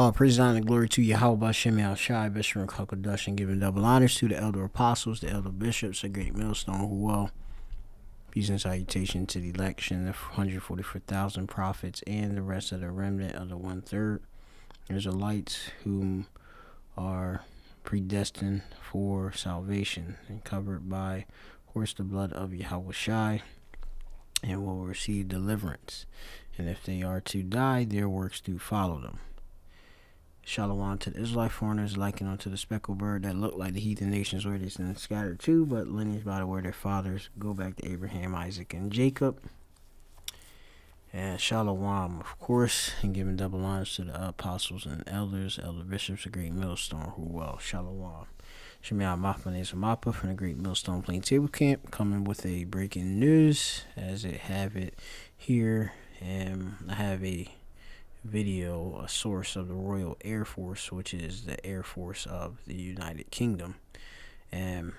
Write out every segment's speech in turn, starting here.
All praise and honor, glory to Yahweh Bashem Shai, Bishop and Kakadash, and giving double honors to the elder apostles, the elder bishops, the great millstone who well. Peace and salutation to the election of 144,000 prophets and the rest of the remnant of the 1/3 Israelites whom are predestined for salvation and covered by, of course, the blood of Yahweh Shai, and will receive deliverance. And if they are to die, their works do follow them. Shalom to the Israelite foreigners, likened unto the speckled bird that looked like the heathen nations where they been scattered to, but lineage by the word their fathers go back to Abraham, Isaac, and Jacob. And shalom, of course, and giving double honors to the apostles and elders, elder bishops, the great millstone who well. Shalom. Shemiah Mahman Mappa from the Great Millstone Plain Table Camp, coming with a breaking news as it have it here. And I have a video, a source of the Royal Air Force, which is the Air Force of the United Kingdom, and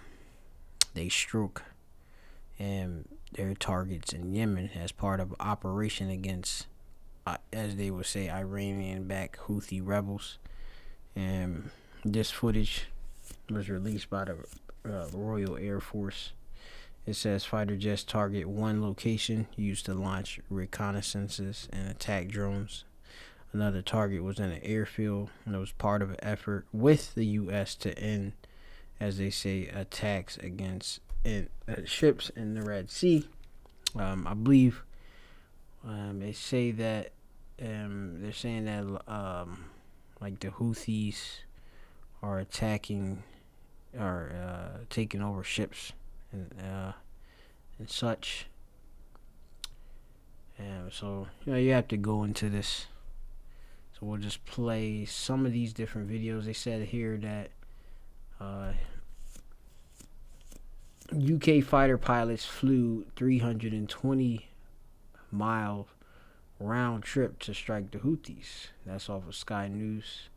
they struck their targets in Yemen as part of operation against, as they would say, Iranian-backed Houthi rebels. And this footage was released by the Royal Air Force. It says fighter jets target one location used to launch reconnaissances and attack drones. Another target was in an airfield, and it was part of an effort with the U.S. to end, as they say, attacks against ships in the Red Sea. I believe they say that they're saying that like the Houthis are attacking or taking over ships and such. And so you have to go into this. So we'll just play some of these different videos. They said here that UK fighter pilots flew 320-mile round trip to strike the Houthis. That's off of Sky News.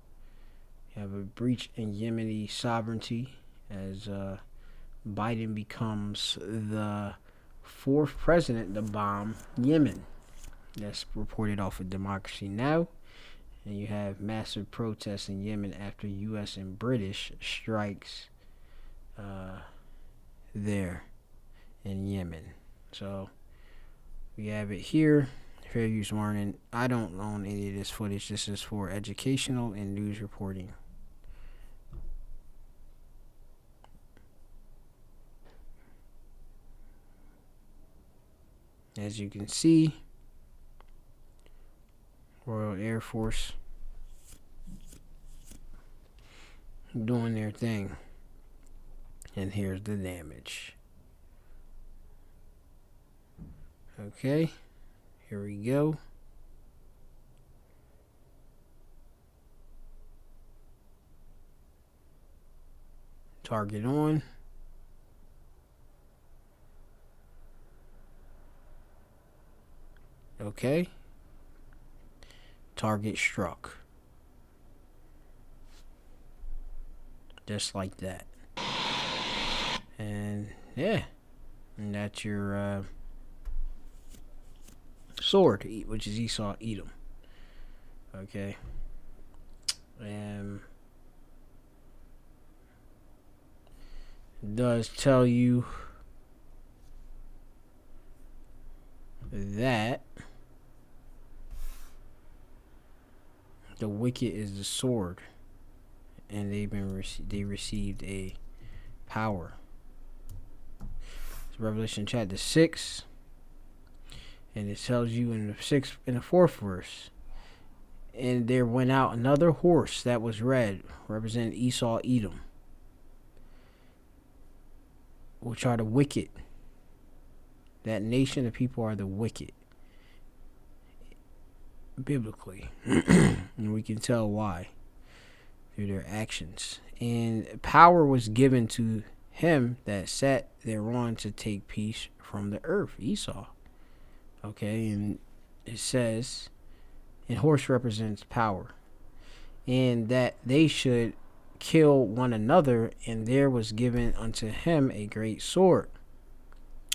You have a breach in Yemeni sovereignty as Biden becomes the fourth president to bomb Yemen. That's reported off of Democracy Now! And you have massive protests in Yemen after U.S. and British strikes there in Yemen. So we have it here. Fair use warning. I don't own any of this footage. This is for educational and news reporting. As you can see, Royal Air Force doing their thing. And here's the damage. Okay, here we go. Target on. Okay. Target struck. Just like that. And yeah. And that's your sword, which is Esau Edom. Okay. And it does tell you that the wicked is the sword, and they received a power. It's Revelation chapter 6, and it tells you in the fourth verse, and there went out another horse that was red, representing Esau Edom, which are the wicked. That nation of people are the wicked, biblically. And we can tell why through their actions. And power was given to him that sat thereon to take peace from the earth, Esau. Okay, and it says, and horse represents power, and that they should kill one another, and there was given unto him a great sword.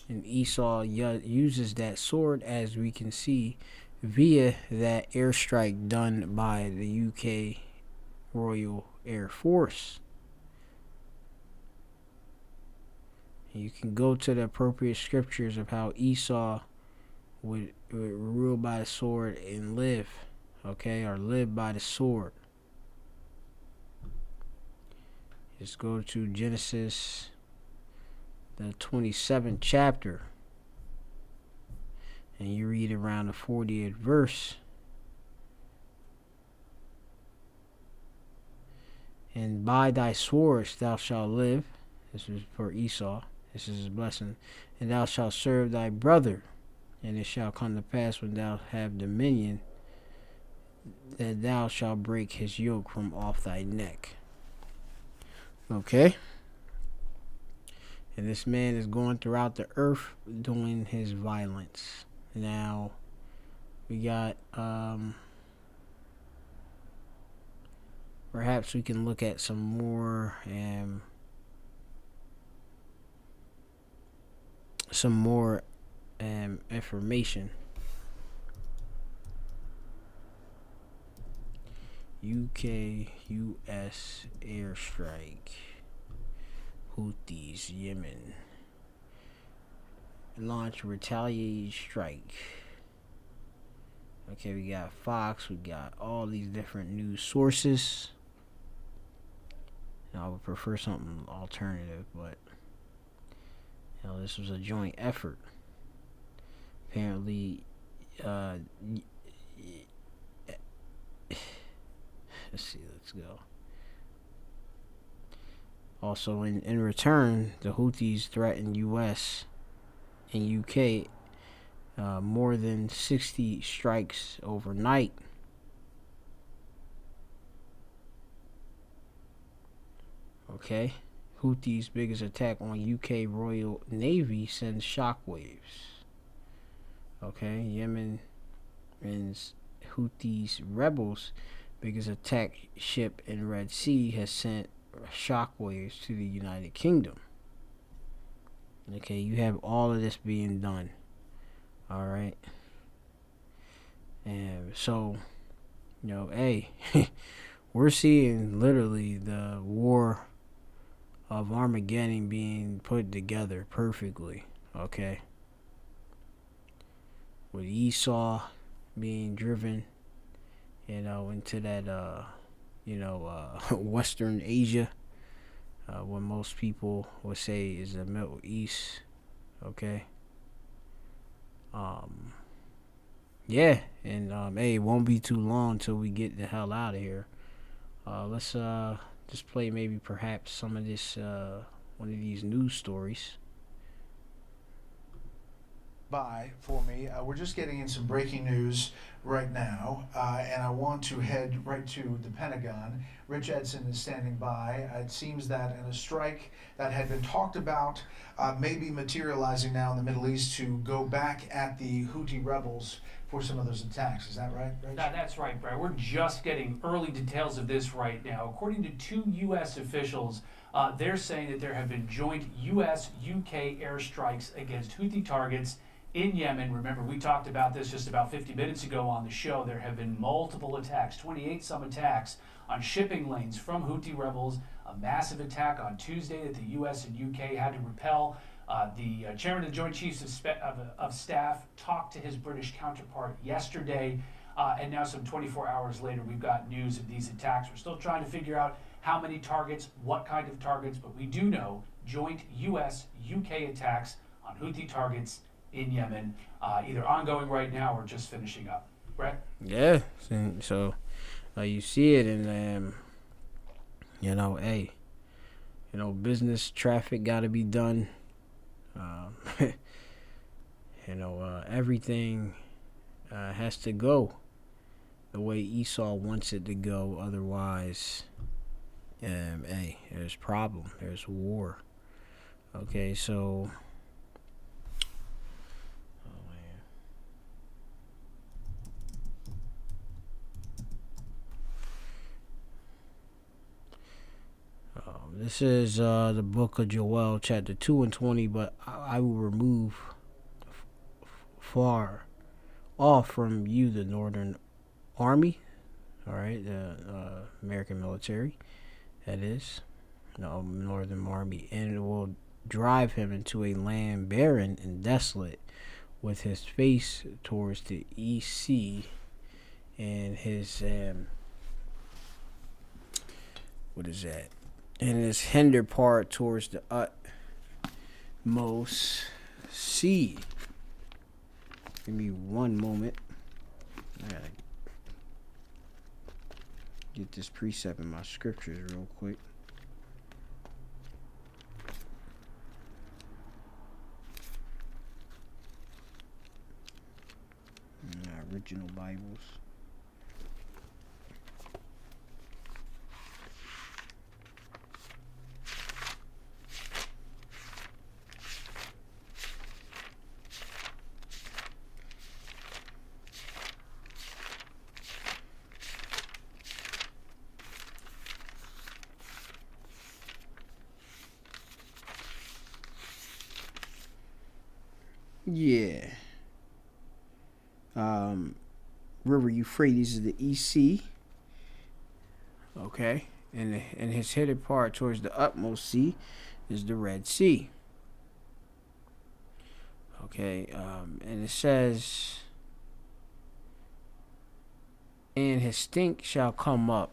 And Esau uses that sword, as we can see via that airstrike done by the UK Royal Air Force. You can go to the appropriate scriptures of how Esau would rule by the sword and live, okay, or live by the sword. Just go to Genesis, the 27th chapter, and you read around the 40th verse. And by thy swords thou shalt live. This is for Esau. This is his blessing. And thou shalt serve thy brother. And it shall come to pass when thou have dominion, that thou shalt break his yoke from off thy neck. Okay? And this man is going throughout the earth doing his violence. Now, we got, perhaps we can look at some more, information. UK-US airstrike. Houthis, Yemen. Launch retaliating strike. Okay, we got Fox. We got all these different news sources. I would prefer something alternative, but this was a joint effort. Apparently, let's see, let's go. Also, in return, the Houthis threatened U.S. and U.K. More than 60 strikes overnight. Okay. Houthis' biggest attack on UK Royal Navy sends shockwaves. Okay. Yemen and Houthis rebels' biggest attack ship in Red Sea has sent shockwaves to the United Kingdom. Okay, you have all of this being done. All right. And so, hey, we're seeing literally the war of Armageddon being put together perfectly. Okay. With Esau being driven, into that, Western Asia, what most people would say is the Middle East. Okay. Yeah, and hey, it won't be too long till we get the hell out of here. Let's just play maybe perhaps some of this one of these news stories. By for me. We're just getting in some breaking news right now, and I want to head right to the Pentagon. Rich Edson is standing by. It seems that in a strike that had been talked about may be materializing now in the Middle East to go back at the Houthi rebels for some of those attacks. Is that right, Rich? That's right, Brad. We're just getting early details of this right now. According to two U.S. officials, they're saying that there have been joint U.S.-UK airstrikes against Houthi targets in Yemen. Remember, we talked about this just about 50 minutes ago on the show. There have been multiple attacks, 28 some attacks on shipping lanes from Houthi rebels. A massive attack on Tuesday that the U.S. and UK had to repel. The chairman of the Joint Chiefs of Staff talked to his British counterpart yesterday, and now some 24 hours later, we've got news of these attacks. We're still trying to figure out how many targets, what kind of targets, but we do know joint U.S.-UK attacks on Houthi targets in Yemen, either ongoing right now or just finishing up. Brett? Yeah, so you see it, and hey, business traffic got to be done. Everything has to go the way Esau wants it to go. Otherwise, hey, there's problem. There's war. Okay, so. This is the book of Joel, chapter 2 and 20, but I will remove far off from you, the Northern Army, all right, the American military, that is, the Northern Army, and it will drive him into a land barren and desolate, with his face towards the east sea, and his what is that? And his hinder part towards the utmost sea. Give me one moment. I gotta get this precept in my scriptures real quick. Original Bibles. Yeah. River Euphrates is the EC. Okay. And his headed part towards the utmost sea is the Red Sea. Okay. And it says, and his stink shall come up,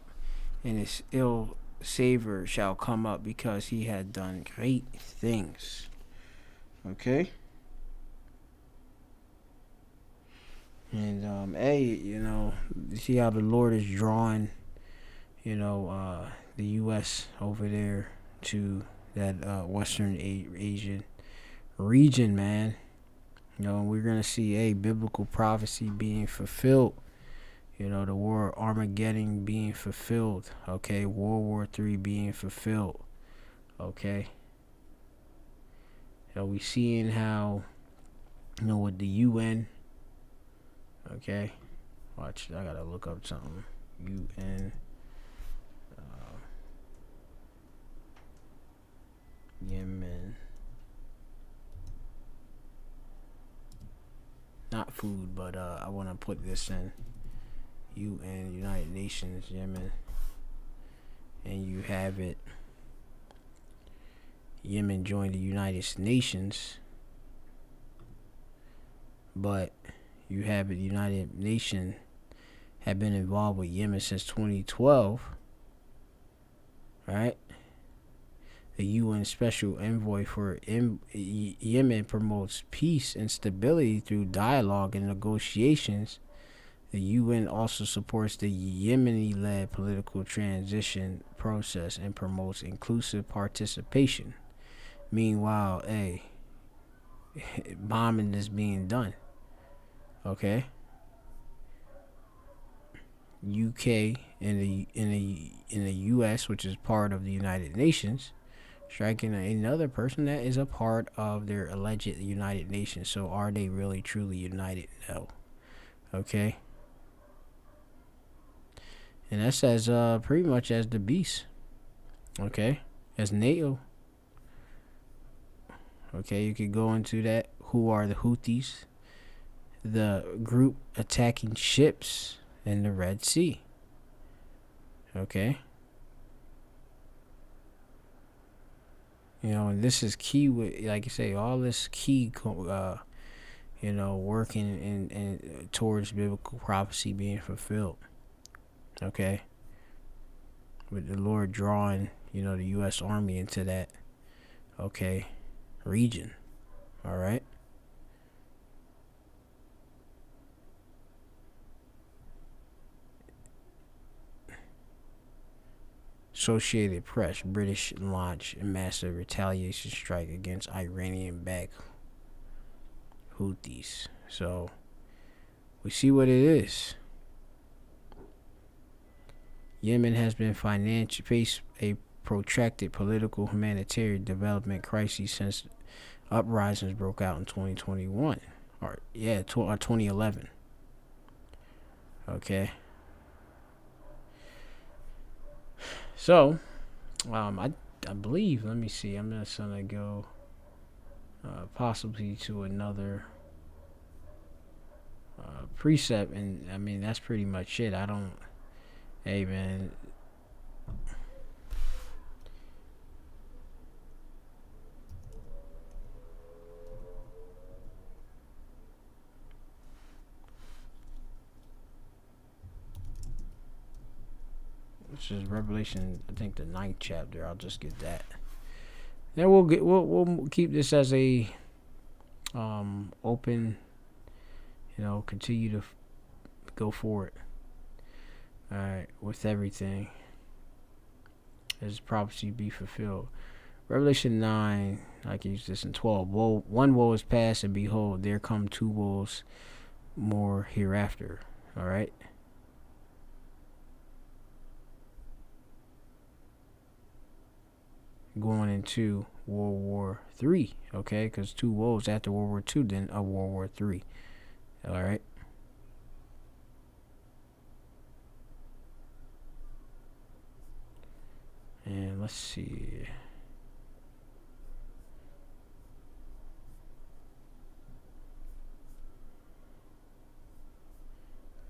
and his ill savor shall come up, because he had done great things. Okay. And you see how the Lord is drawing, the U.S. over there to that Western Asian region, man. We're gonna see biblical prophecy being fulfilled. The war Armageddon being fulfilled. Okay, World War III being fulfilled. Okay. We seeing how, with the UN. Okay, watch. I gotta look up something. UN. Yemen. Not food, but I want to put this in. UN, United Nations, Yemen. And you have it. Yemen joined the United Nations. But you have it, the United Nations have been involved with Yemen since 2012. Right? The UN Special Envoy for Yemen promotes peace and stability through dialogue and negotiations. The UN also supports the Yemeni-led political transition process and promotes inclusive participation. Meanwhile, bombing is being done. Okay. UK and the US, which is part of the United Nations, striking another person that is a part of their alleged United Nations. So are they really truly united? No. Okay. And that's as pretty much as the beast. Okay. As NATO. Okay, you could go into that. Who are the Houthis? The group attacking ships in the Red Sea. Okay. And this is key with, like I say, all this key, working in towards biblical prophecy being fulfilled. Okay. With the Lord drawing, the U.S. Army into that, region. All right. Associated Press, British launch a massive retaliation strike against Iranian-backed Houthis. So we see what it is. Yemen has been faced a protracted political humanitarian development crisis since uprisings broke out in 2021. 2011. Okay. So, I believe, let me see, I'm just going to go possibly to another precept, and I mean that's pretty much it. I don't. Hey man, which is Revelation, I think the 9th chapter. I'll just get that. Then we'll keep this as a open. Continue to go forward. All right, with everything, as prophecy be fulfilled. Revelation 9, I can use this in 12. Woe, one woe is past, and behold, there come 2 woes more hereafter. All right. Going into World War III, okay? Because 2 woes after World War II, then a World War III. All right. And let's see.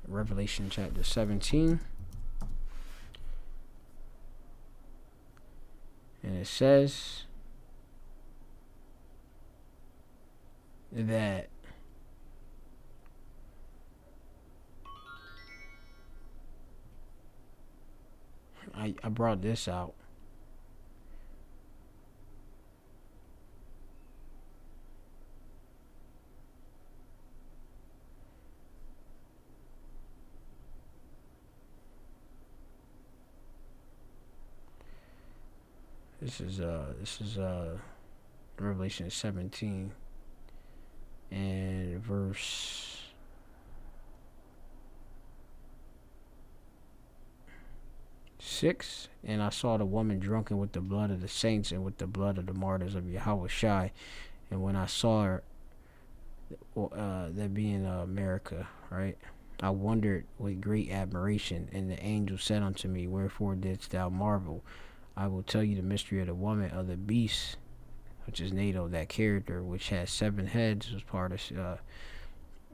Revelation chapter 17. And it says that I brought this out. This is Revelation 17 and verse 6. And I saw the woman drunken with the blood of the saints and with the blood of the martyrs of Yahweh Shai. And when I saw her, that being America, right, I wondered with great admiration. And the angel said unto me, wherefore didst thou marvel? I will tell you the mystery of the woman of the beast, which is NATO, that character, which has 7 heads, was part of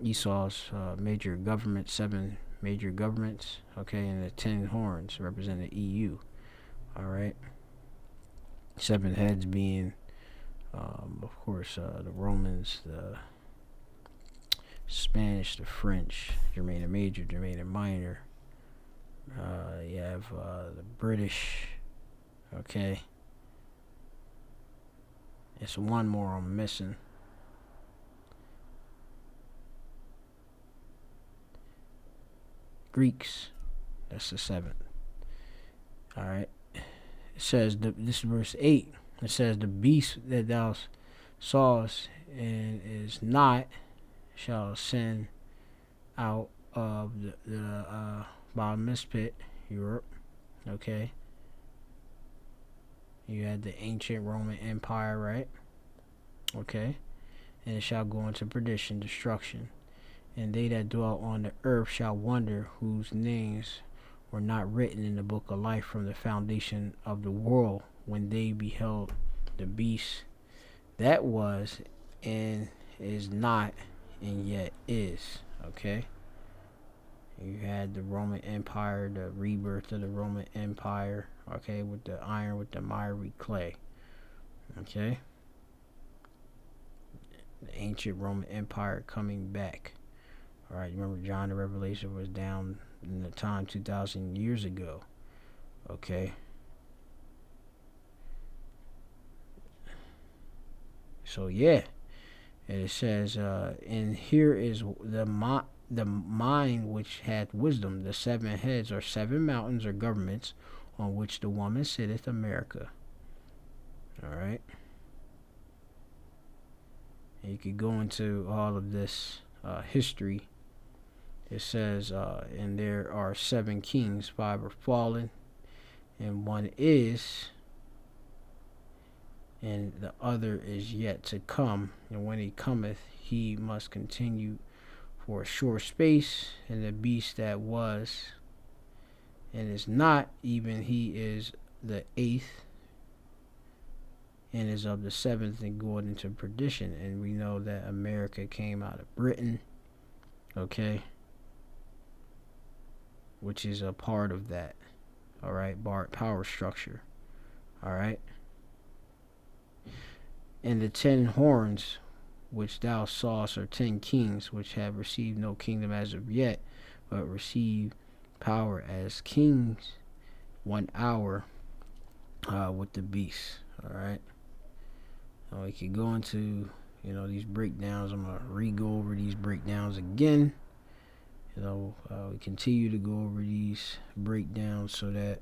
Esau's major government, 7 major governments, okay, and the 10 horns represent the EU, all right. 7 heads being, of course, the Romans, the Spanish, the French, Germania Major, Germania Minor. You have the British. Okay. It's one more I'm missing. Greeks. That's the 7th. Alright. It says, this is verse 8. It says, the beast that thou sawest and is not shall ascend out of the bottomless pit, Europe. Okay. You had the ancient Roman Empire, right? Okay. And it shall go into perdition, destruction. And they that dwell on the earth shall wonder, whose names were not written in the book of life from the foundation of the world, when they beheld the beast that was and is not and yet is. Okay. You had the Roman Empire, the rebirth of the Roman Empire, okay, with the iron, with the miry clay, okay. The ancient Roman Empire coming back. All right, remember John the Revelation was down in the time 2,000 years ago, okay. So yeah, and it says, and here is the mind which hath wisdom. The 7 heads are 7 mountains or governments on which the woman sitteth, America. Alright. And you could go into all of this history. It says, and there are 7 kings, 5 are fallen, and 1 is, and the other is yet to come. And when he cometh, he must continue for a short space. And the beast that was and is not, even he is the 8th, and is of the 7th, and going into perdition. And we know that America came out of Britain, okay. which is a part of that. All right, power structure. All right. And the 10 horns which thou sawest are 10 kings, which have received no kingdom as of yet, but receive power as kings 1 hour with the beast. All right. We can go into, these breakdowns. I'm going to re-go over these breakdowns again. We continue to go over these breakdowns so that,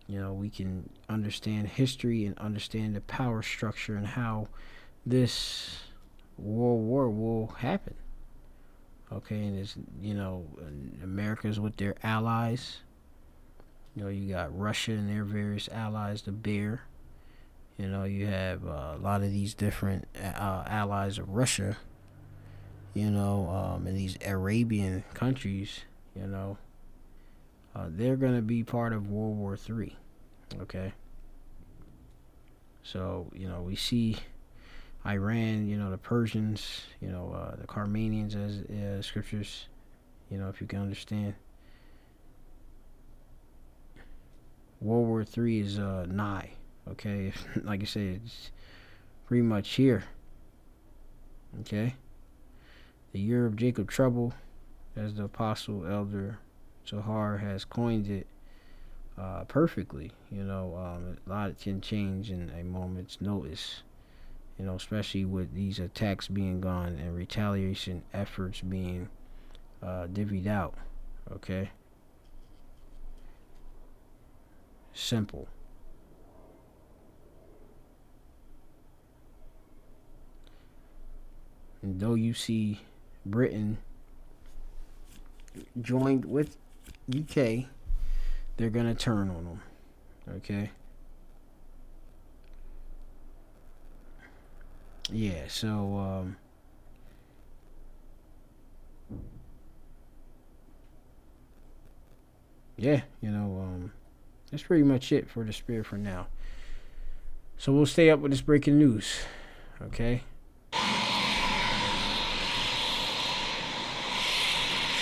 we can understand history and understand the power structure and how this world war will happen. Okay, and it's, America's with their allies. You got Russia and their various allies, the bear. You have a lot of these different allies of Russia, in these Arabian countries, they're going to be part of World War III. Okay. So, we see Iran, the Persians, the Carmanians, as scriptures, if you can understand. World War III is nigh. Okay, like I said, it's pretty much here. Okay, the year of Jacob trouble, as the apostle elder Zohar has coined it perfectly. A lot can change in a moment's notice. Especially with these attacks being gone and retaliation efforts being divvied out. Okay, simple. And though you see Britain joined with UK, they're going to turn on them. Okay? Yeah, so, that's pretty much it for the spirit for now. So we'll stay up with this breaking news. Okay?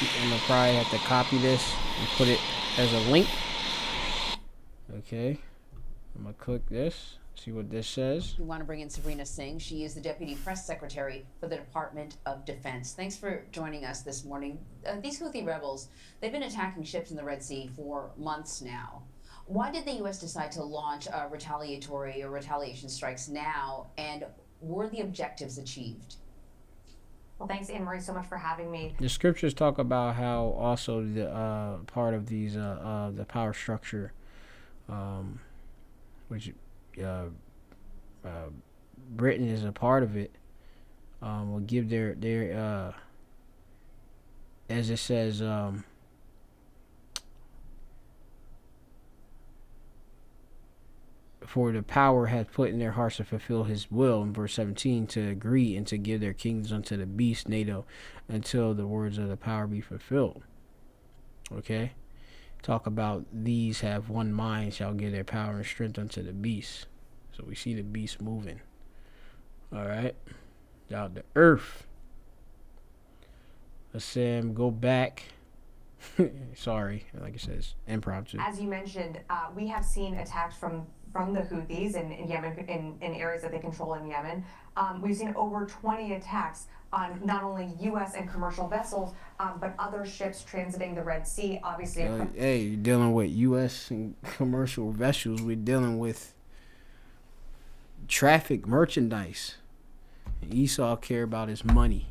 I'm gonna probably have to copy this and put it as a link. Okay, I'm gonna click this, see what this says. We want to bring in Sabrina Singh. She is the Deputy Press Secretary for the Department of Defense. Thanks for joining us this morning. These Houthi rebels, they've been attacking ships in the Red Sea for months now. Why did the U.S. decide to launch retaliation strikes now, and were the objectives achieved? Well, thanks, Anne Marie, so much for having me. The scriptures talk about how also the part of these the power structure, which Britain is a part of it, will give their as it says, for the power hath put in their hearts to fulfill his will, in verse 17, to agree and to give their kingdoms unto the beast, NATO, until the words of the power be fulfilled. Okay? Talk about these have one mind, shall give their power and strength unto the beast. So we see the beast moving. Alright? Down to earth. Let's go back. Sorry, like it says, impromptu. As you mentioned, we have seen attacks from the Houthis in Yemen, in areas that they control in Yemen. We've seen over 20 attacks on not only U.S. and commercial vessels, but other ships transiting the Red Sea, obviously. Hey, you're dealing with U.S. and commercial vessels. We're dealing with traffic merchandise. And Esau care about his money.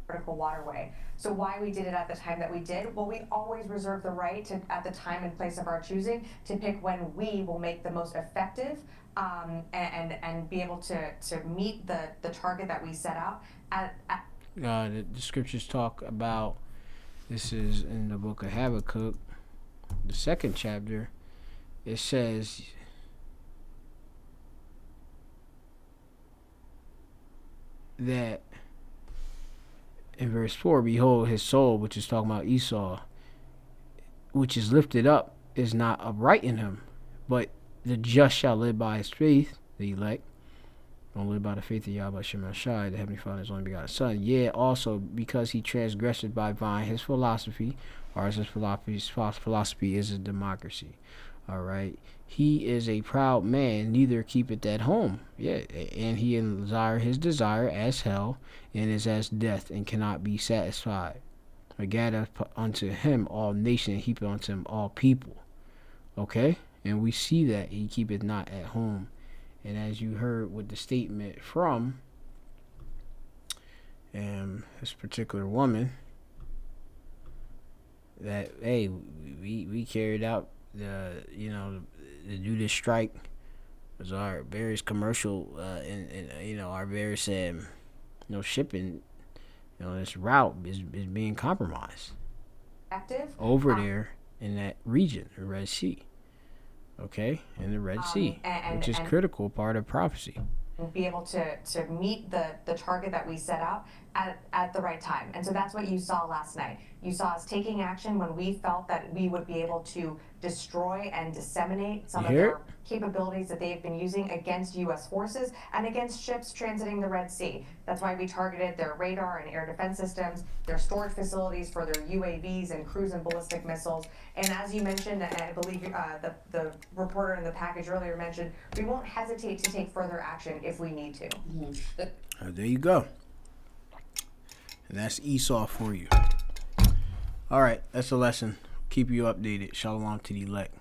Vertical waterway. So why we did it at the time that we did? Well, we always reserve the right to, at the time and place of our choosing, to pick when we will make the most effective and be able to meet the target that we set out. The scriptures talk about, this is in the book of Habakkuk, the 2nd chapter. It says, that in verse 4, behold, his soul, which is talking about Esau, which is lifted up, is not upright in him, but the just shall live by his faith, the elect. Don't live by the faith of Yahweh Shem Shai, the Heavenly Father, his only begotten Son. Yeah, also because he transgressed by vine his philosophy, or his philosophy is a democracy. All right. He is a proud man, neither keepeth at home. Yeah, and he desire his desire as hell, and is as death, and cannot be satisfied. Gather unto him all nations, heapeth unto him all people. Okay? And we see that he keepeth not at home. And as you heard with the statement from this particular woman, that hey, we carried out the to do this strike was our various commercial and our various shipping, this route is being compromised Active. over there in that region, the Red Sea. Okay, in the Red Sea, which is critical part of prophecy. Be able to meet the target that we set out at the right time. And so that's what you saw last night. You saw us taking action when we felt that we would be able to destroy and disseminate some of their capabilities that they've been using against U.S. forces and against ships transiting the Red Sea. That's why we targeted their radar and air defense systems, their storage facilities for their UAVs and cruise and ballistic missiles. And as you mentioned, and I believe the reporter in the package earlier mentioned, we won't hesitate to take further action if we need to. There you go. And that's Esau for you. All right, that's a lesson. Keep you updated. Shalom to the elect.